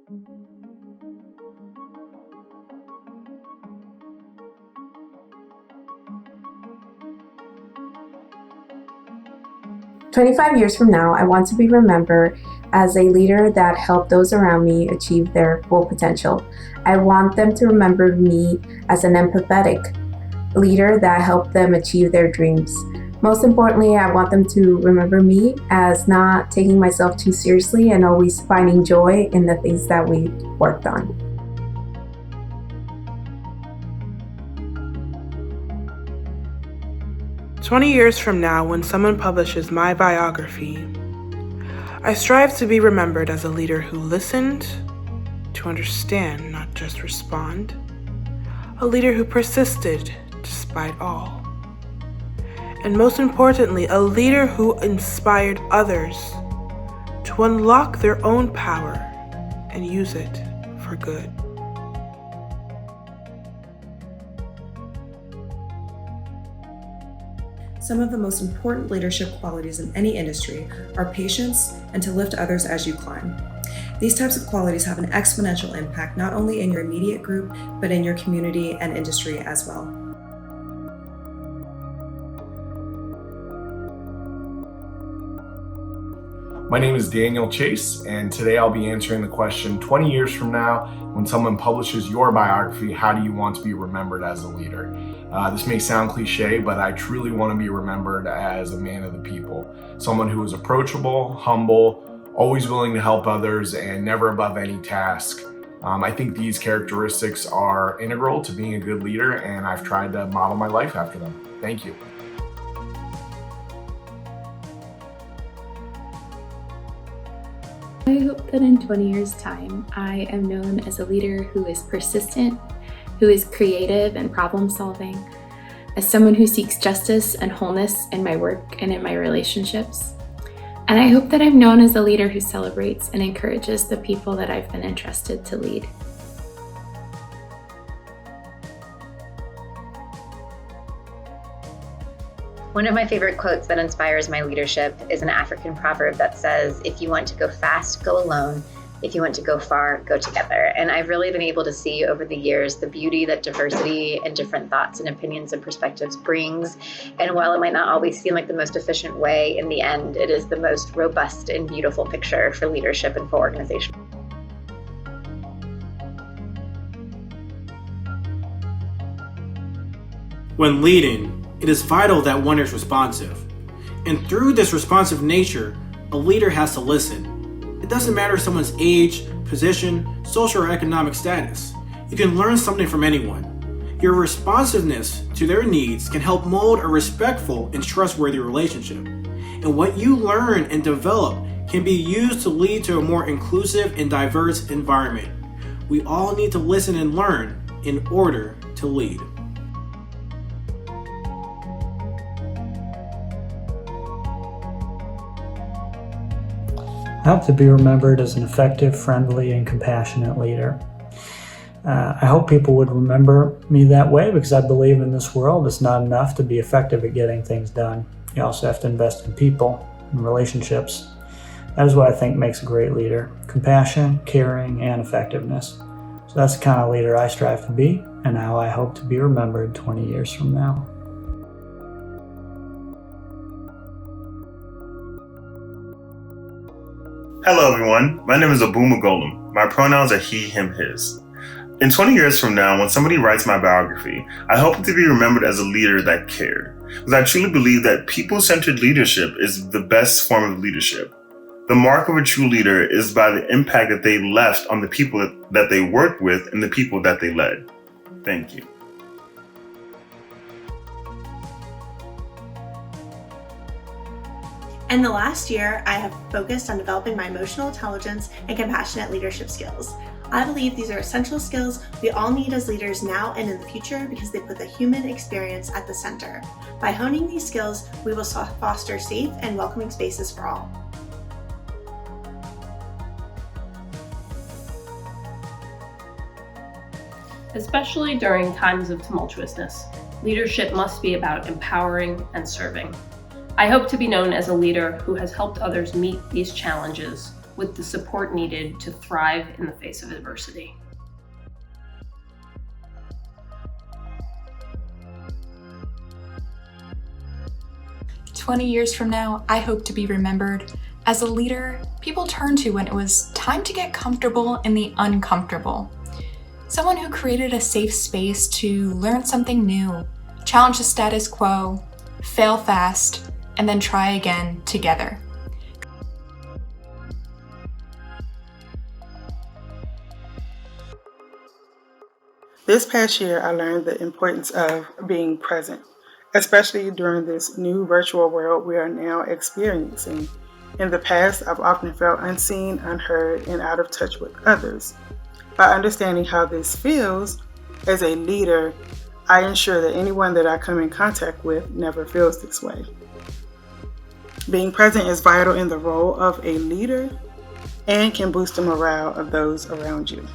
"25 years from now, I want to be remembered as a leader that helped those around me achieve their full potential. I want them to remember me as an empathetic leader that helped them achieve their dreams. Most importantly, I want them to remember me as not taking myself too seriously and always finding joy in the things that we worked on." 20 years from now, when someone publishes my biography, I strive to be remembered as a leader who listened, to understand, not just respond, a leader who persisted despite all, and most importantly, a leader who inspired others to unlock their own power and use it for good. Some of the most important leadership qualities in any industry are patience and to lift others as you climb. These types of qualities have an exponential impact not only in your immediate group, but in your community and industry as well. My name is Daniel Chase, and today I'll be answering the question, 20 years from now, when someone publishes your biography, how do you want to be remembered as a leader? This may sound cliche, but I truly want to be remembered as a man of the people, someone who is approachable, humble, always willing to help others, and never above any task. I think these characteristics are integral to being a good leader, and I've tried to model my life after them. Thank you. I hope that in 20 years' time, I am known as a leader who is persistent, who is creative and problem-solving, as someone who seeks justice and wholeness in my work and in my relationships. And I hope that I'm known as a leader who celebrates and encourages the people that I've been entrusted to lead. One of my favorite quotes that inspires my leadership is an African proverb that says, "If you want to go fast, go alone. If you want to go far, go together." And I've really been able to see over the years the beauty that diversity and different thoughts and opinions and perspectives brings. And while it might not always seem like the most efficient way, in the end, it is the most robust and beautiful picture for leadership and for organization. When leading, it is vital that one is responsive. And through this responsive nature, a leader has to listen. It doesn't matter someone's age, position, social or economic status. You can learn something from anyone. Your responsiveness to their needs can help mold a respectful and trustworthy relationship. And what you learn and develop can be used to lead to a more inclusive and diverse environment. We all need to listen and learn in order to lead. I hope to be remembered as an effective, friendly, and compassionate leader. I hope people would remember me that way because I believe in this world it's not enough to be effective at getting things done. You also have to invest in people and relationships. That is what I think makes a great leader: compassion, caring, and effectiveness. So that's the kind of leader I strive to be, and how I hope to be remembered 20 years from now. Hello everyone, my name is Abuma Golem. My pronouns are he, him, his. In 20 years from now, when somebody writes my biography, I hope to be remembered as a leader that cared, because I truly believe that people-centered leadership is the best form of leadership. The mark of a true leader is by the impact that they left on the people that they worked with and the people that they led. Thank you. In the last year, I have focused on developing my emotional intelligence and compassionate leadership skills. I believe these are essential skills we all need as leaders now and in the future because they put the human experience at the center. By honing these skills, we will foster safe and welcoming spaces for all. Especially during times of tumultuousness, leadership must be about empowering and serving. I hope to be known as a leader who has helped others meet these challenges with the support needed to thrive in the face of adversity. "20 years from now, I hope to be remembered as a leader people turn to when it was time to get comfortable in the uncomfortable. Someone who created a safe space to learn something new, challenge the status quo, fail fast, and then try again together." This past year, I learned the importance of being present, especially during this new virtual world we are now experiencing. In the past, I've often felt unseen, unheard, and out of touch with others. By understanding how this feels, as a leader, I ensure that anyone that I come in contact with never feels this way. Being present is vital in the role of a leader and can boost the morale of those around you.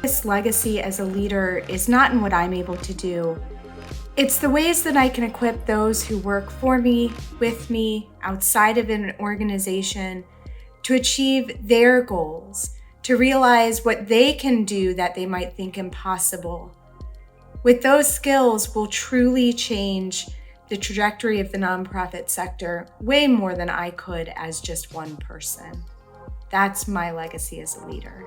This legacy as a leader is not in what I'm able to do. It's the ways that I can equip those who work for me, with me, outside of an organization to achieve their goals, to realize what they can do that they might think impossible. With those skills, we'll truly change the trajectory of the nonprofit sector way more than I could as just one person. That's my legacy as a leader.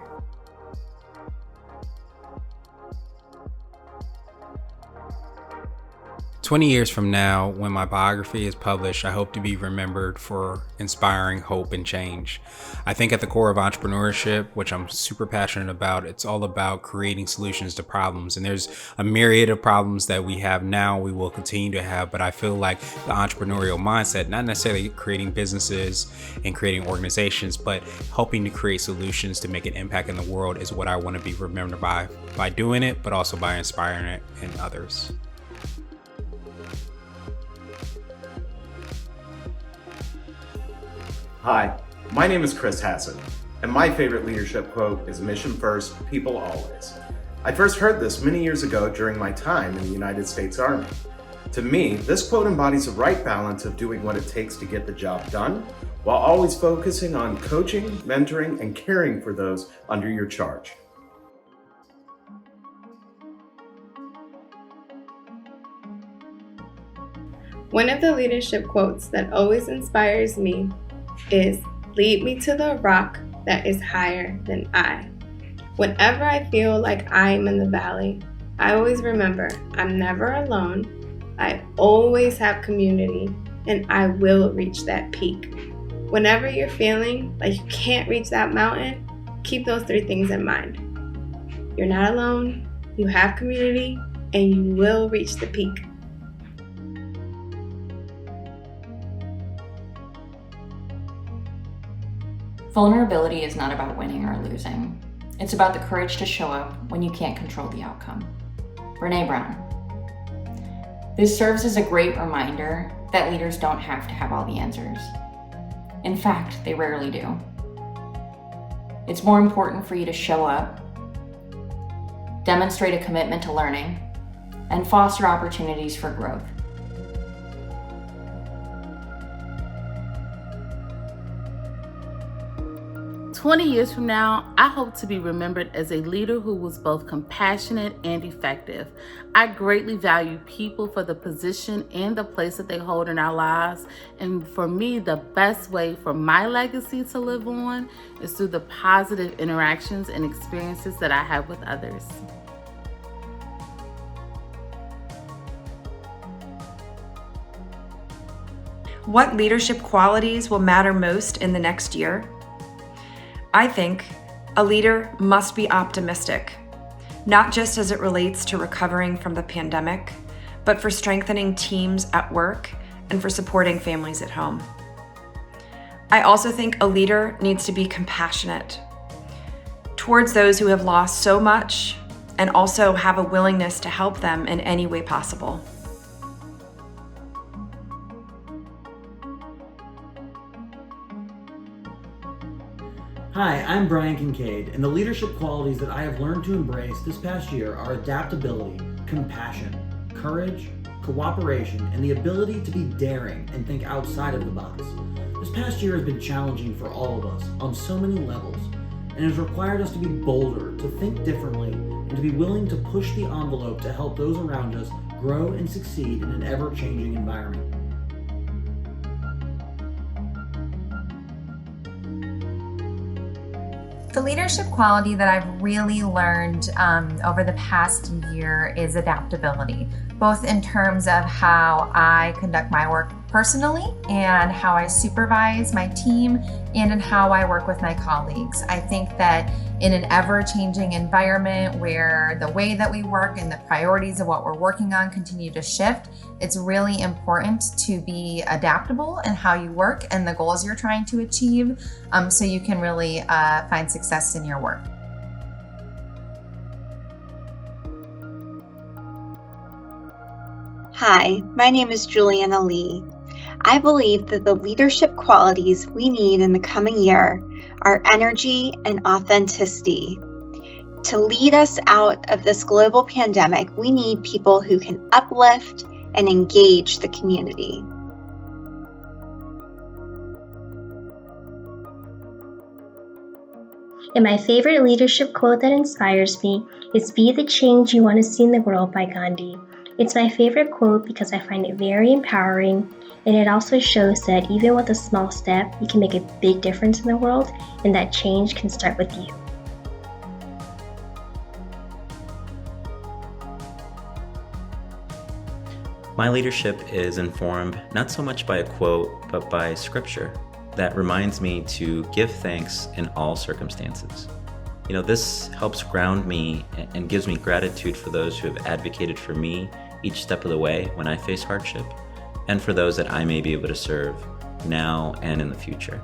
20 years from now, when my biography is published, I hope to be remembered for inspiring hope and change. I think at the core of entrepreneurship, which I'm super passionate about, it's all about creating solutions to problems. And there's a myriad of problems that we have now, we will continue to have, but I feel like the entrepreneurial mindset, not necessarily creating businesses and creating organizations, but helping to create solutions to make an impact in the world is what I want to be remembered by doing it, but also by inspiring it in others. Hi, my name is Chris Hassett, and my favorite leadership quote is "Mission first, people always." I first heard this many years ago during my time in the United States Army. To me, this quote embodies the right balance of doing what it takes to get the job done, while always focusing on coaching, mentoring, and caring for those under your charge. One of the leadership quotes that always inspires me is "Lead me to the rock that is higher than I." Whenever I feel like I'm in the valley, I always remember I'm never alone, I always have community, and I will reach that peak. Whenever you're feeling like you can't reach that mountain, keep those three things in mind. You're not alone, you have community, and you will reach the peak. Vulnerability is not about winning or losing. It's about the courage to show up when you can't control the outcome. Brené Brown. This serves as a great reminder that leaders don't have to have all the answers. In fact, they rarely do. It's more important for you to show up, demonstrate a commitment to learning, and foster opportunities for growth. 20 years from now, I hope to be remembered as a leader who was both compassionate and effective. I greatly value people for the position and the place that they hold in our lives. And for me, the best way for my legacy to live on is through the positive interactions and experiences that I have with others. What leadership qualities will matter most in the next year? I think a leader must be optimistic, not just as it relates to recovering from the pandemic, but for strengthening teams at work and for supporting families at home. I also think a leader needs to be compassionate towards those who have lost so much and also have a willingness to help them in any way possible. Hi, I'm Brian Kincaid, and the leadership qualities that I have learned to embrace this past year are adaptability, compassion, courage, cooperation, and the ability to be daring and think outside of the box. This past year has been challenging for all of us on so many levels, and has required us to be bolder, to think differently, and to be willing to push the envelope to help those around us grow and succeed in an ever-changing environment. The leadership quality that I've really learned over the past year is adaptability, both in terms of how I conduct my work personally and how I supervise my team and in how I work with my colleagues. I think that in an ever-changing environment where the way that we work and the priorities of what we're working on continue to shift, it's really important to be adaptable in how you work and the goals you're trying to achieve, so you can really find success in your work. Hi, my name is Juliana Lee. I believe that the leadership qualities we need in the coming year are energy and authenticity. To lead us out of this global pandemic, we need people who can uplift and engage the community. And my favorite leadership quote that inspires me is "Be the change you want to see in the world" by Gandhi. It's my favorite quote because I find it very empowering, and it also shows that even with a small step, you can make a big difference in the world, and that change can start with you. My leadership is informed not so much by a quote, but by scripture that reminds me to give thanks in all circumstances. This helps ground me and gives me gratitude for those who have advocated for me each step of the way when I face hardship, and for those that I may be able to serve now and in the future.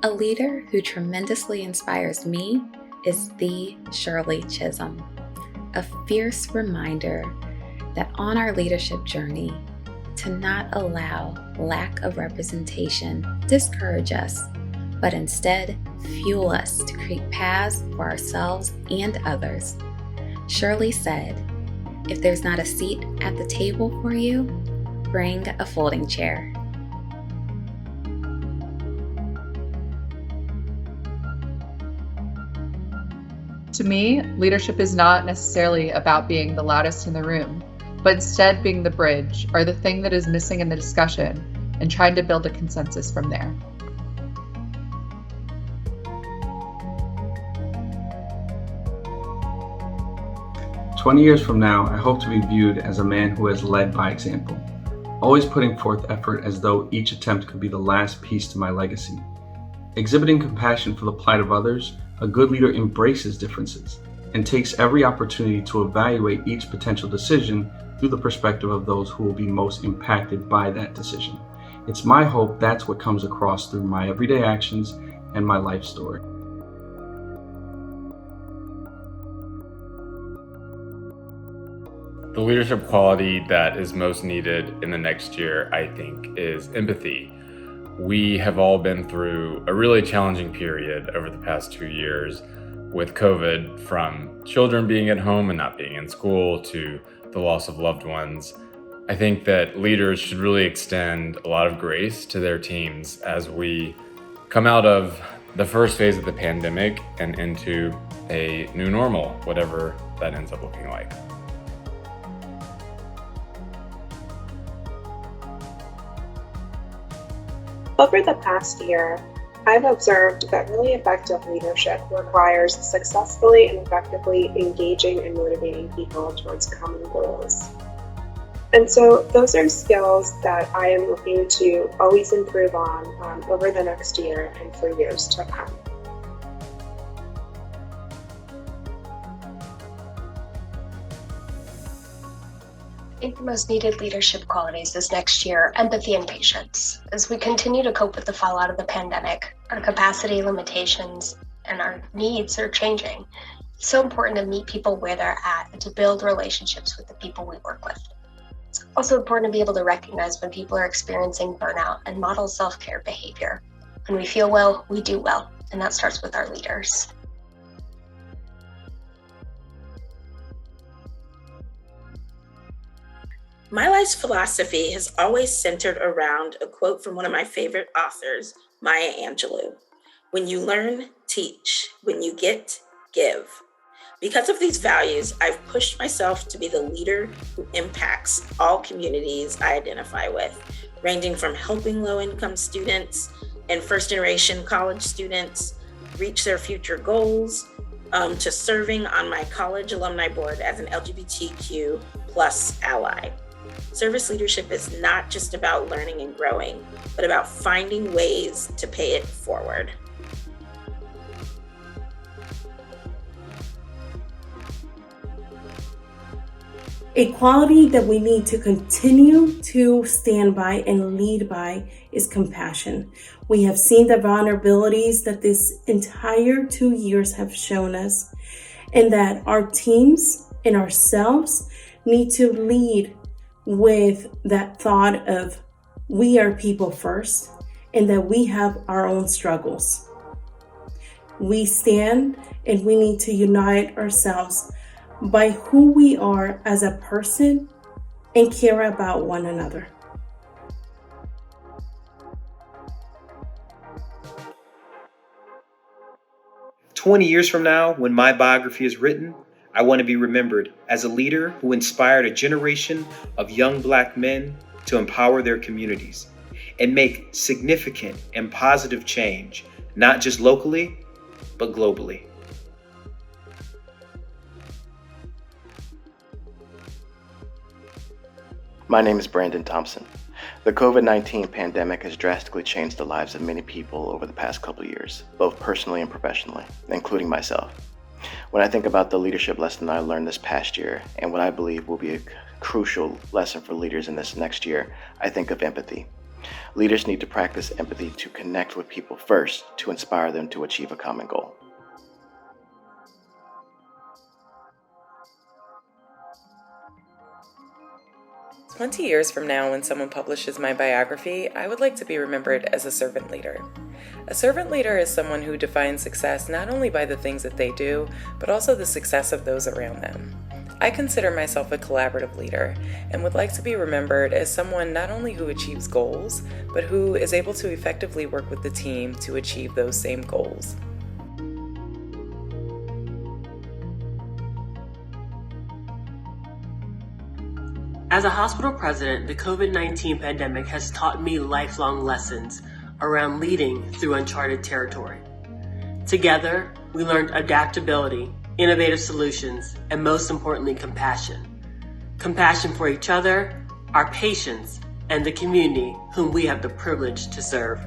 A leader who tremendously inspires me is the Shirley Chisholm, a fierce reminder that on our leadership journey, to not allow lack of representation discourage us, but instead fuel us to create paths for ourselves and others. Shirley said, "If there's not a seat at the table for you, bring a folding chair." To me, leadership is not necessarily about being the loudest in the room, but instead being the bridge or the thing that is missing in the discussion and trying to build a consensus from there. "20 years from now, I hope to be viewed as a man who has led by example, always putting forth effort as though each attempt could be the last piece to my legacy. Exhibiting compassion for the plight of others, a good leader embraces differences and takes every opportunity to evaluate each potential decision through the perspective of those who will be most impacted by that decision. It's my hope that's what comes across through my everyday actions and my life story." The leadership quality that is most needed in the next year, I think, is empathy. We have all been through a really challenging period over the past 2 years with COVID, from children being at home and not being in school to the loss of loved ones. I think that leaders should really extend a lot of grace to their teams as we come out of the first phase of the pandemic and into a new normal, whatever that ends up looking like. Over the past year, I've observed that really effective leadership requires successfully and effectively engaging and motivating people towards common goals. And so those are skills that I am looking to always improve on over the next year and for years to come. I think the most needed leadership qualities this next year are empathy and patience. As we continue to cope with the fallout of the pandemic, our capacity limitations and our needs are changing. It's so important to meet people where they're at and to build relationships with the people we work with. It's also important to be able to recognize when people are experiencing burnout and model self-care behavior. When we feel well, we do well, and that starts with our leaders. My life's philosophy has always centered around a quote from one of my favorite authors, Maya Angelou. When you learn, teach. When you get, give. Because of these values, I've pushed myself to be the leader who impacts all communities I identify with, ranging from helping low-income students and first-generation college students reach their future goals, to serving on my college alumni board as an LGBTQ plus ally. Service leadership is not just about learning and growing, but about finding ways to pay it forward. A quality that we need to continue to stand by and lead by is compassion. We have seen the vulnerabilities that this entire 2 years have shown us, and that our teams and ourselves need to lead with that thought of we are people first and that we have our own struggles. We stand and we need to unite ourselves by who we are as a person and care about one another. "20 years from now, when my biography is written, I want to be remembered as a leader who inspired a generation of young Black men to empower their communities and make significant and positive change, not just locally, but globally." My name is Brandon Thompson. The COVID-19 pandemic has drastically changed the lives of many people over the past couple of years, both personally and professionally, including myself. When I think about the leadership lesson I learned this past year and what I believe will be a crucial lesson for leaders in this next year, I think of empathy. Leaders need to practice empathy to connect with people first to inspire them to achieve a common goal. "20 years from now, when someone publishes my biography, I would like to be remembered as a servant leader. A servant leader is someone who defines success not only by the things that they do, but also the success of those around them. I consider myself a collaborative leader and would like to be remembered as someone not only who achieves goals, but who is able to effectively work with the team to achieve those same goals. As a hospital president, the COVID-19 pandemic has taught me lifelong lessons around leading through uncharted territory. Together, we learned adaptability, innovative solutions, and most importantly, compassion. Compassion for each other, our patients, and the community whom we have the privilege to serve.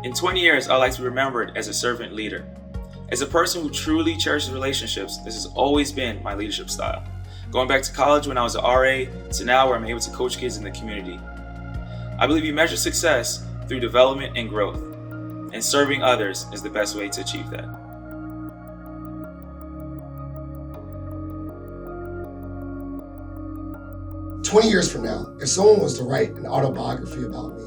In 20 years, I'd like to be remembered as a servant leader. As a person who truly cherishes relationships, this has always been my leadership style. Going back to college when I was an RA to now where I'm able to coach kids in the community. I believe you measure success through development and growth, and serving others is the best way to achieve that. "20 years from now, if someone was to write an autobiography about me,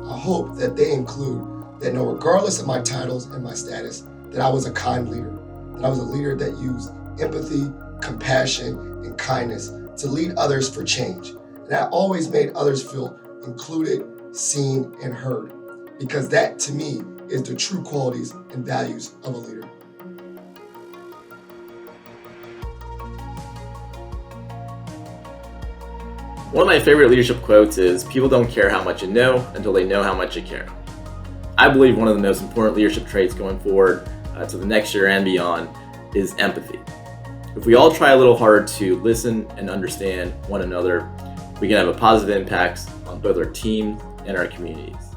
I hope that they include that regardless of my titles and my status, that I was a kind leader, that I was a leader that used empathy, compassion, and kindness to lead others for change. And I always made others feel included, seen, and heard, because that, to me, is the true qualities and values of a leader. One of my favorite leadership quotes is, "People don't care how much you know until they know how much you care." I believe one of the most important leadership traits going forward to the next year and beyond is empathy. If we all try a little harder to listen and understand one another, we can have a positive impact on both our team and our communities.